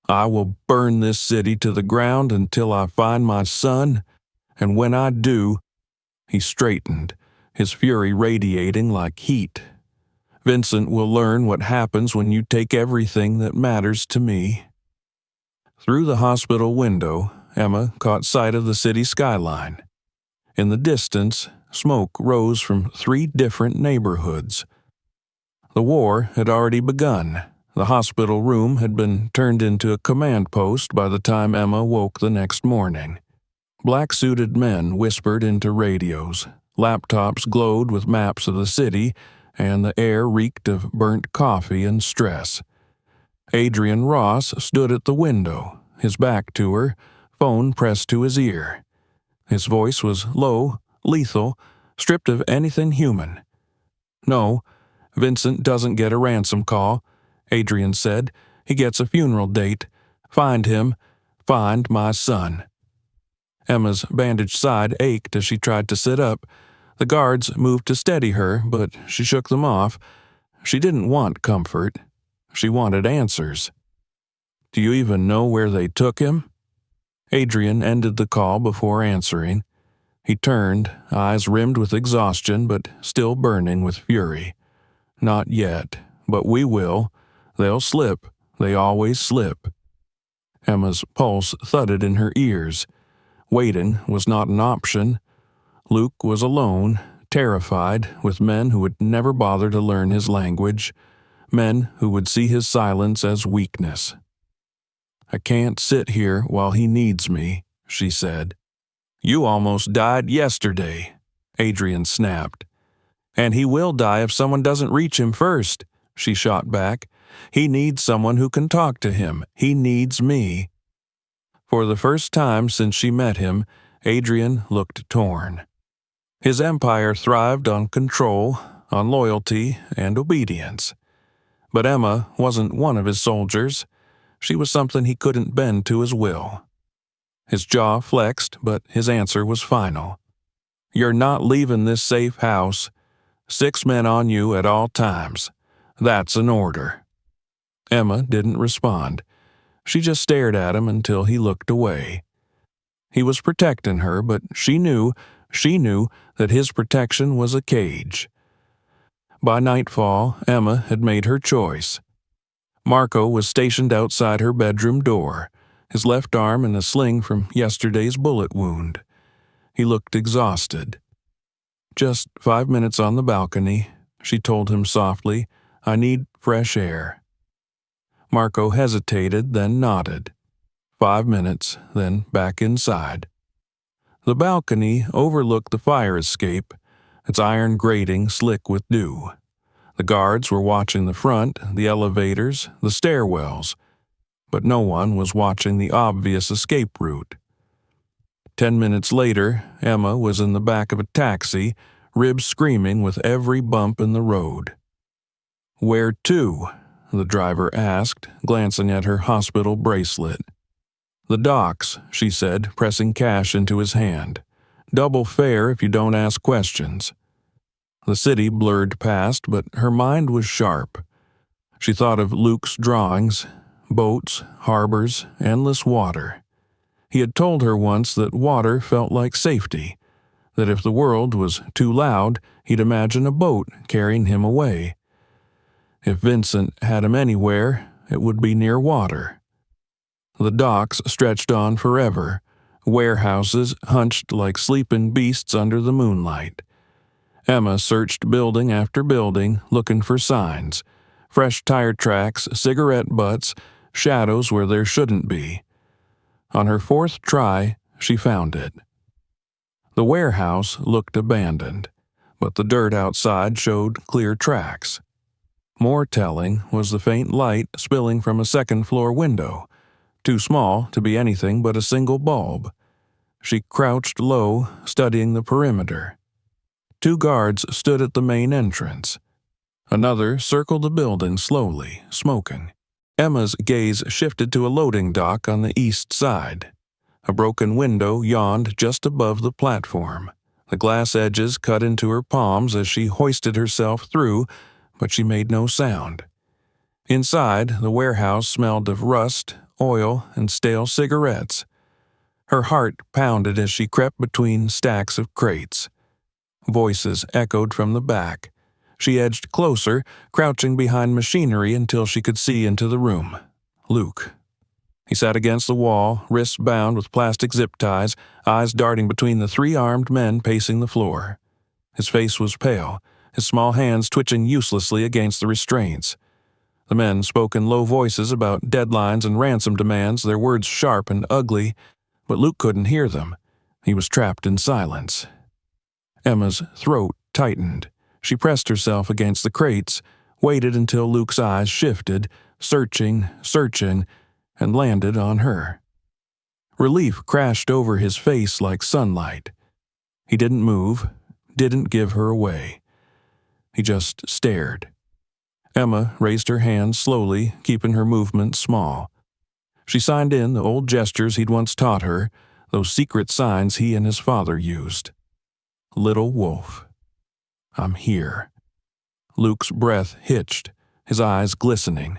"I will burn this city to the ground until I find my son, and when I do—" He straightened, his fury radiating like heat. "Vincent will learn what happens when you take everything that matters to me." Through the hospital window, Emma caught sight of the city skyline. In the distance, smoke rose from 3 different neighborhoods. The war had already begun. The hospital room had been turned into a command post by the time Emma woke the next morning. Black-suited men whispered into radios. Laptops glowed with maps of the city, and the air reeked of burnt coffee and stress. Adrian Ross stood at the window, his back to her, phone pressed to his ear. His voice was low, lethal, stripped of anything human. "No, Vincent doesn't get a ransom call," Adrian said. "He gets a funeral date. Find him. Find my son." Emma's bandaged side ached as she tried to sit up. The guards moved to steady her, but she shook them off. She didn't want comfort. She wanted answers. "Do you even know where they took him?" Adrian ended the call before answering. He turned, eyes rimmed with exhaustion but still burning with fury. "Not yet, but we will. They'll slip. They always slip." Emma's pulse thudded in her ears. Waiting was not an option. Luke was alone, terrified, with men who would never bother to learn his language, men who would see his silence as weakness. "I can't sit here while he needs me," she said. "You almost died yesterday," Adrian snapped. "And he will die if someone doesn't reach him first," she shot back. "He needs someone who can talk to him. He needs me." For the first time since she met him, Adrian looked torn. His empire thrived on control, on loyalty, and obedience. But Emma wasn't one of his soldiers. She was something he couldn't bend to his will. His jaw flexed, but his answer was final. "You're not leaving this safe house. 6 men on you at all times. That's an order." Emma didn't respond. She just stared at him until he looked away. He was protecting her, but she knew that his protection was a cage. By nightfall, Emma had made her choice. Marco was stationed outside her bedroom door, his left arm in a sling from yesterday's bullet wound. He looked exhausted. "Just 5 minutes on the balcony," she told him softly. "I need fresh air." Marco hesitated, then nodded. 5 minutes, then back inside. The balcony overlooked the fire escape, its iron grating slick with dew. The guards were watching the front, the elevators, the stairwells, but no one was watching the obvious escape route. 10 minutes later, Emma was in the back of a taxi, ribs screaming with every bump in the road. "Where to?" the driver asked, glancing at her hospital bracelet. "The docks," she said, pressing cash into his hand. "Double fare if you don't ask questions." The city blurred past, but her mind was sharp. She thought of Luke's drawings, boats, harbors, endless water. He had told her once that water felt like safety, that if the world was too loud, he'd imagine a boat carrying him away. If Vincent had him anywhere, it would be near water. The docks stretched on forever, warehouses hunched like sleeping beasts under the moonlight. Emma searched building after building, looking for signs. Fresh tire tracks, cigarette butts, shadows where there shouldn't be. On her 4th try, she found it. The warehouse looked abandoned, but the dirt outside showed clear tracks. More telling was the faint light spilling from a second-floor window, too small to be anything but a single bulb. She crouched low, studying the perimeter. 2 guards stood at the main entrance. Another circled the building slowly, smoking. Emma's gaze shifted to a loading dock on the east side. A broken window yawned just above the platform. The glass edges cut into her palms as she hoisted herself through, but she made no sound. Inside, the warehouse smelled of rust, oil, and stale cigarettes. Her heart pounded as she crept between stacks of crates. Voices echoed from the back. She edged closer, crouching behind machinery until she could see into the room. Luke. He sat against the wall, wrists bound with plastic zip ties, eyes darting between the three armed men pacing the floor. His face was pale, his small hands twitching uselessly against the restraints. The men spoke in low voices about deadlines and ransom demands, their words sharp and ugly, but Luke couldn't hear them. He was trapped in silence. Emma's throat tightened. She pressed herself against the crates, waited until Luke's eyes shifted, searching, and landed on her. Relief crashed over his face like sunlight. He didn't move, didn't give her away. He just stared. Emma raised her hands slowly, keeping her movements small. She signed in the old gestures he'd once taught her, those secret signs he and his father used. Little wolf. I'm here. Luke's breath hitched, his eyes glistening.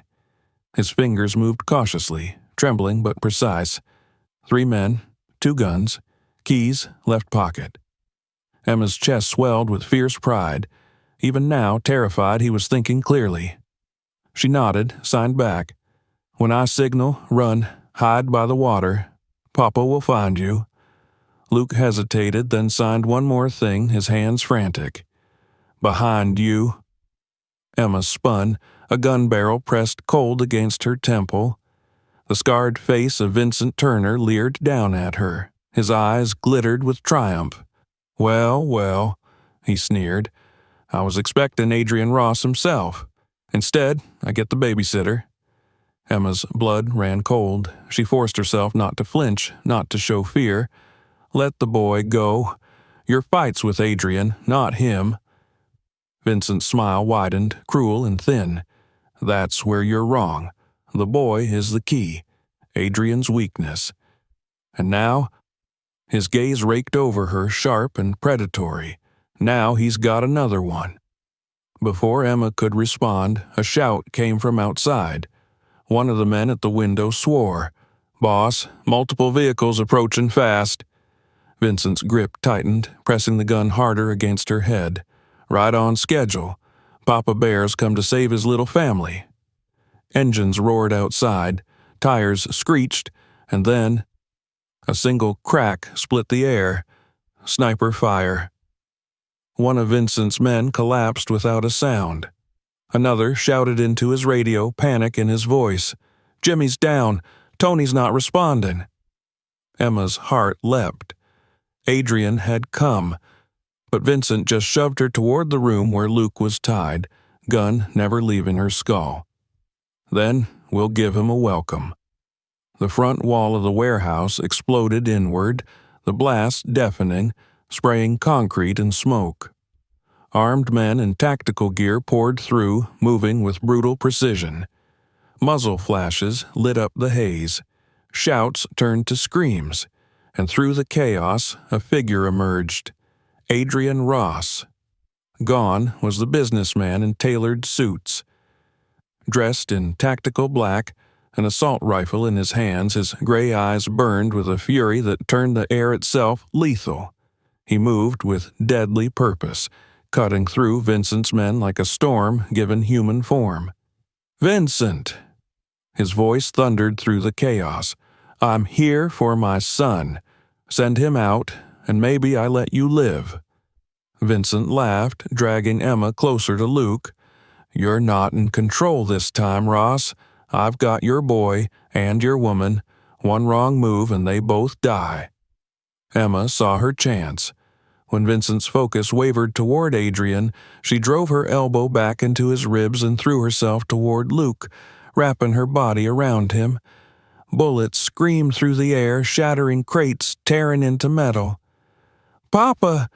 His fingers moved cautiously, trembling but precise. 3 men, 2 guns, keys, left pocket. Emma's chest swelled with fierce pride. Even now, terrified, he was thinking clearly. She nodded, signed back. When I signal, run, hide by the water. Papa will find you. Luke hesitated, then signed one more thing, his hands frantic. Behind you. Emma spun, a gun barrel pressed cold against her temple. The scarred face of Vincent Turner leered down at her. His eyes glittered with triumph. Well, he sneered. I was expecting Adrian Ross himself. Instead, I get the babysitter. Emma's blood ran cold. She forced herself not to flinch, not to show fear. Let the boy go. Your fight's with Adrian, not him. Vincent's smile widened, cruel and thin. That's where you're wrong. The boy is the key. Adrian's weakness. And now? His gaze raked over her, sharp and predatory. Now he's got another one. Before Emma could respond, a shout came from outside. One of the men at the window swore. Boss, multiple vehicles approaching fast. Vincent's grip tightened, pressing the gun harder against her head. Right on schedule. Papa Bear's come to save his little family. Engines roared outside, tires screeched, and then a single crack split the air. Sniper fire. One of Vincent's men collapsed without a sound. Another shouted into his radio, panic in his voice. Jimmy's down. Tony's not responding. Emma's heart leapt. Adrian had come, but Vincent just shoved her toward the room where Luke was tied, gun never leaving her skull. Then we'll give him a welcome. The front wall of the warehouse exploded inward, the blast deafening, spraying concrete and smoke. Armed men in tactical gear poured through, moving with brutal precision. Muzzle flashes lit up the haze. Shouts turned to screams, and through the chaos, a figure emerged. Adrian Ross. Gone was the businessman in tailored suits. Dressed in tactical black, an assault rifle in his hands, his gray eyes burned with a fury that turned the air itself lethal. He moved with deadly purpose, cutting through Vincent's men like a storm given human form. Vincent! His voice thundered through the chaos. I'm here for my son. Send him out, and maybe I let you live. Vincent laughed, dragging Emma closer to Luke. You're not in control this time, Ross. I've got your boy and your woman. One wrong move and they both die. Emma saw her chance. When Vincent's focus wavered toward Adrian, she drove her elbow back into his ribs and threw herself toward Luke, wrapping her body around him. Bullets screamed through the air, shattering crates, tearing into metal. Papa!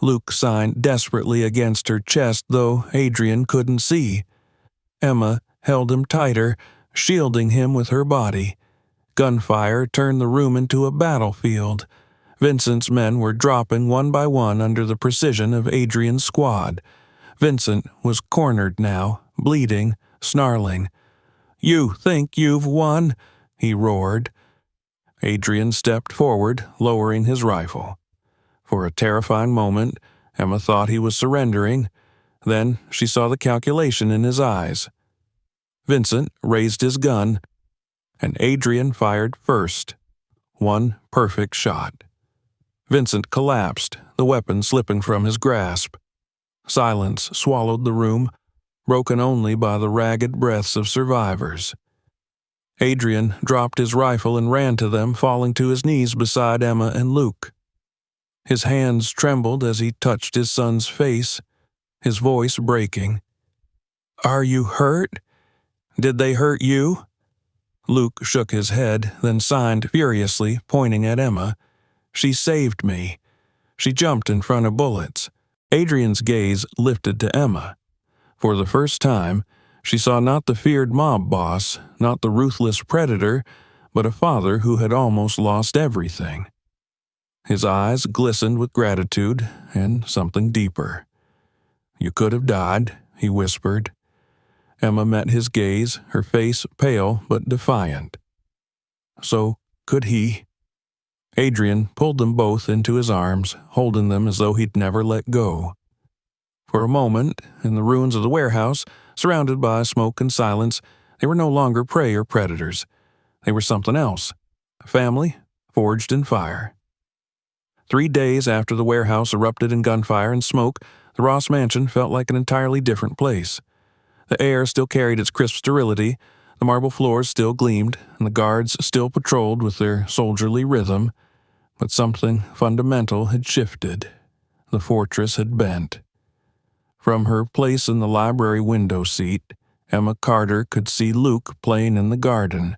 Luke signed desperately against her chest, though Adrian couldn't see. Emma held him tighter, shielding him with her body. Gunfire turned the room into a battlefield. Vincent's men were dropping one by one under the precision of Adrian's squad. Vincent was cornered now, bleeding, snarling. You think you've won? He roared. Adrian stepped forward, lowering his rifle. For a terrifying moment, Emma thought he was surrendering. Then she saw the calculation in his eyes. Vincent raised his gun. and Adrian fired first. One perfect shot. Vincent collapsed, the weapon slipping from his grasp. Silence swallowed the room, broken only by the ragged breaths of survivors. Adrian dropped his rifle and ran to them, falling to his knees beside Emma and Luke. His hands trembled as he touched his son's face, his voice breaking. "Are you hurt? Did they hurt you?" Luke shook his head, then signed furiously, pointing at Emma. "She saved me. She jumped in front of bullets." Adrian's gaze lifted to Emma. For the first time, she saw not the feared mob boss, not the ruthless predator, but a father who had almost lost everything. His eyes glistened with gratitude and something deeper. "You could have died," he whispered. Emma met his gaze, her face pale but defiant. "So could he." Adrian pulled them both into his arms, holding them as though he'd never let go. For a moment, in the ruins of the warehouse, surrounded by smoke and silence, they were no longer prey or predators. They were something else, a family forged in fire. 3 days after the warehouse erupted in gunfire and smoke, the Ross mansion felt like an entirely different place. The air still carried its crisp sterility, the marble floors still gleamed, and the guards still patrolled with their soldierly rhythm, but something fundamental had shifted. The fortress had bent. From her place in the library window seat, Emma Carter could see Luke playing in the garden.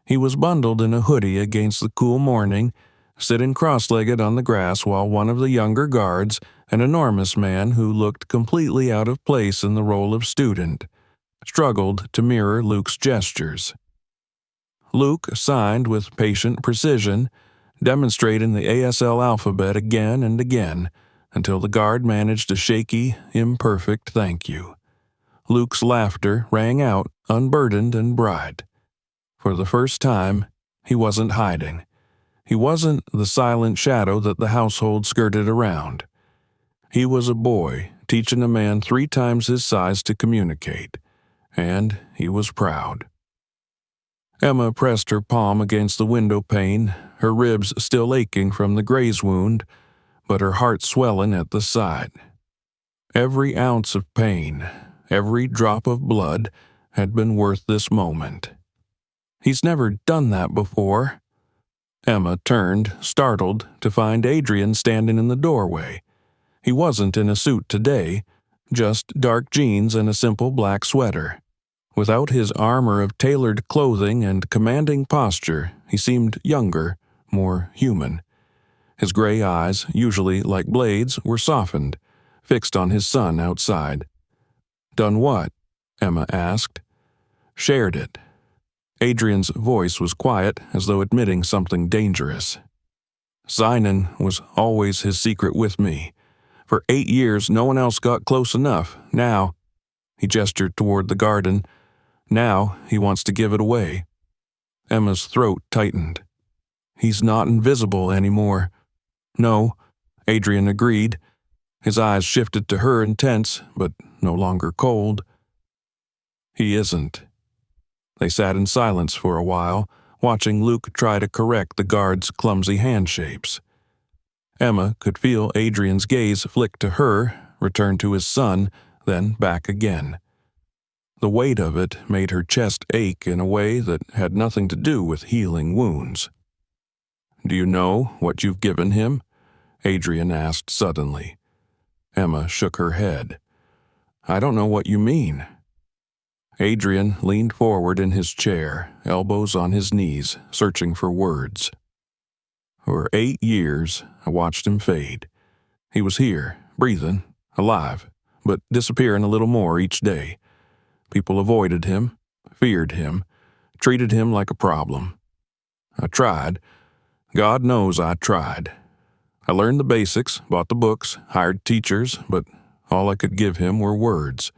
He was bundled in a hoodie against the cool morning, sitting cross-legged on the grass while one of the younger guards, an enormous man who looked completely out of place in the role of student, struggled to mirror Luke's gestures. Luke signed with patient precision, demonstrating the ASL alphabet again and again, until the guard managed a shaky, imperfect thank you. Luke's laughter rang out, unburdened and bright. For the first time, he wasn't hiding. He wasn't the silent shadow that the household skirted around. He was a boy, teaching a man 3 times his size to communicate, and he was proud. Emma pressed her palm against the window pane, her ribs still aching from the graze wound, but her heart swelling at the sight. Every ounce of pain, every drop of blood, had been worth this moment. He's never done that before. Emma turned, startled, to find Adrian standing in the doorway. He wasn't in a suit today, just dark jeans and a simple black sweater. Without his armor of tailored clothing and commanding posture, he seemed younger, more human. His gray eyes, usually like blades, were softened, fixed on his son outside. "Done what?" Emma asked. "Shared it." Adrian's voice was quiet, as though admitting something dangerous. "Signing was always his secret with me. For 8 years, no one else got close enough. Now," he gestured toward the garden, "now he wants to give it away." Emma's throat tightened. "He's not invisible anymore." "No," Adrian agreed. His eyes shifted to her intense, but no longer cold. "He isn't." They sat in silence for a while, watching Luke try to correct the guard's clumsy hand shapes. Emma could feel Adrian's gaze flick to her, return to his son, then back again. The weight of it made her chest ache in a way that had nothing to do with healing wounds. "Do you know what you've given him?" Adrian asked suddenly. Emma shook her head. "I don't know what you mean." Adrian leaned forward in his chair, elbows on his knees, searching for words. "For 8 years, I watched him fade. He was here, breathing, alive, but disappearing a little more each day. People avoided him, feared him, treated him like a problem. I tried. God knows I tried. I learned the basics, bought the books, hired teachers, but all I could give him were words.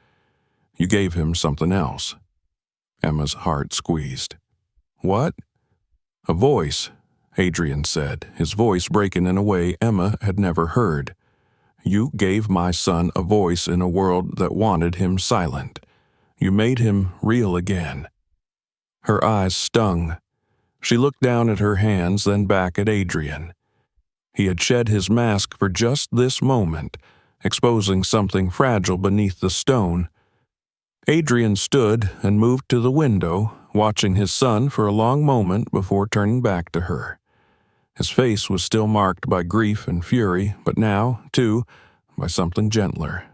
You gave him something else." Emma's heart squeezed. "What?" "A voice," Adrian said, his voice breaking in a way Emma had never heard. "You gave my son a voice in a world that wanted him silent. You made him real again." Her eyes stung. She looked down at her hands, then back at Adrian. He had shed his mask for just this moment, exposing something fragile beneath the stone. Adrian stood and moved to the window, watching his son for a long moment before turning back to her. His face was still marked by grief and fury, but now, too, by something gentler.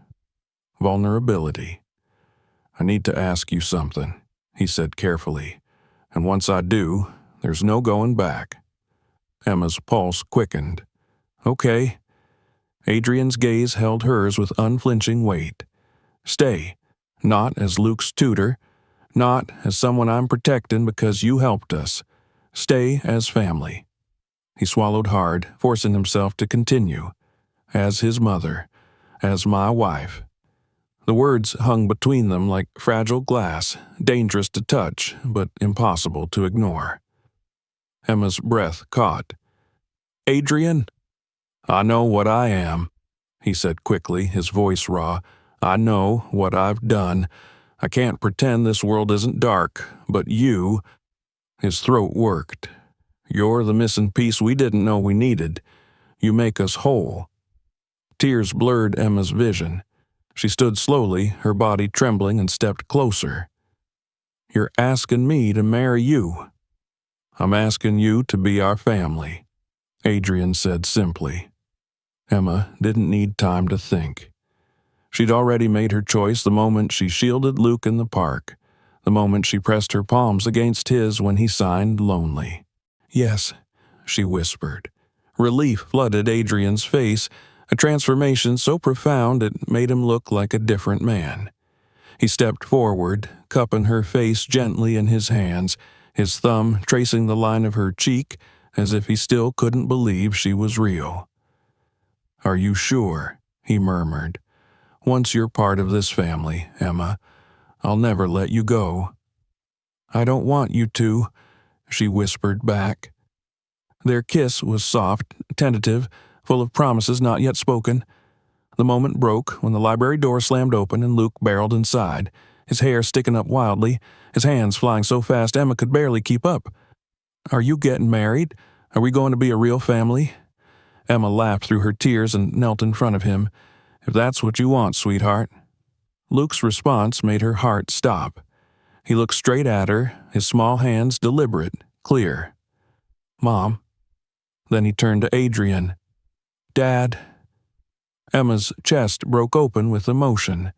Vulnerability. "I need to ask you something," he said carefully, "and once I do, there's no going back." Emma's pulse quickened. "Okay." Adrian's gaze held hers with unflinching weight. "Stay, not as Luke's tutor, not as someone I'm protecting because you helped us. Stay as family." He swallowed hard, forcing himself to continue. "As his mother, as my wife." The words hung between them like fragile glass, dangerous to touch, but impossible to ignore. Emma's breath caught. "Adrian?" "I know what I am," he said quickly, his voice raw. "I know what I've done. I can't pretend this world isn't dark, but you—" His throat worked. "You're the missing piece we didn't know we needed. You make us whole." Tears blurred Emma's vision. She stood slowly, her body trembling, and stepped closer. "You're asking me to marry you." "I'm asking you to be our family," Adrian said simply. Emma didn't need time to think. She'd already made her choice the moment she shielded Luke in the park, the moment she pressed her palms against his when he signed lonely. "Yes," she whispered. Relief flooded Adrian's face, a transformation so profound it made him look like a different man. He stepped forward, cupping her face gently in his hands, his thumb tracing the line of her cheek as if he still couldn't believe she was real. "Are you sure?" he murmured. "Once you're part of this family, Emma, I'll never let you go." "I don't want you to," she whispered back. Their kiss was soft, tentative, full of promises not yet spoken. The moment broke when the library door slammed open and Luke barreled inside, his hair sticking up wildly, his hands flying so fast Emma could barely keep up. "Are you getting married? Are we going to be a real family?" Emma laughed through her tears and knelt in front of him. "If that's what you want, sweetheart." Luke's response made her heart stop. He looked straight at her, his small hands deliberate, clear. "Mom." Then he turned to Adrian. "Dad." Emma's chest broke open with emotion.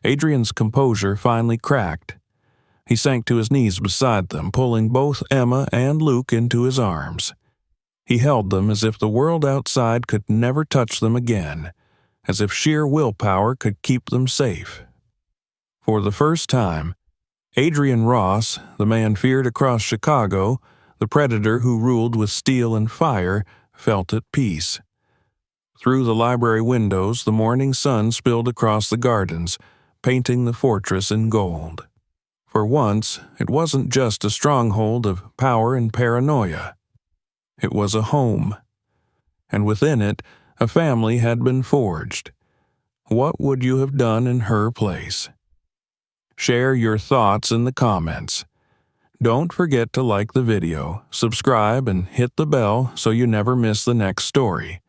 Adrian's composure finally cracked. He sank to his knees beside them, pulling both Emma and Luke into his arms. He held them as if the world outside could never touch them again, as if sheer willpower could keep them safe. For the first time, Adrian Ross, the man feared across Chicago, the predator who ruled with steel and fire, felt at peace. Through the library windows, the morning sun spilled across the gardens, painting the fortress in gold. For once, it wasn't just a stronghold of power and paranoia. It was a home. And within it, a family had been forged. What would you have done in her place? Share your thoughts in the comments. Don't forget to like the video, subscribe, and hit the bell so you never miss the next story.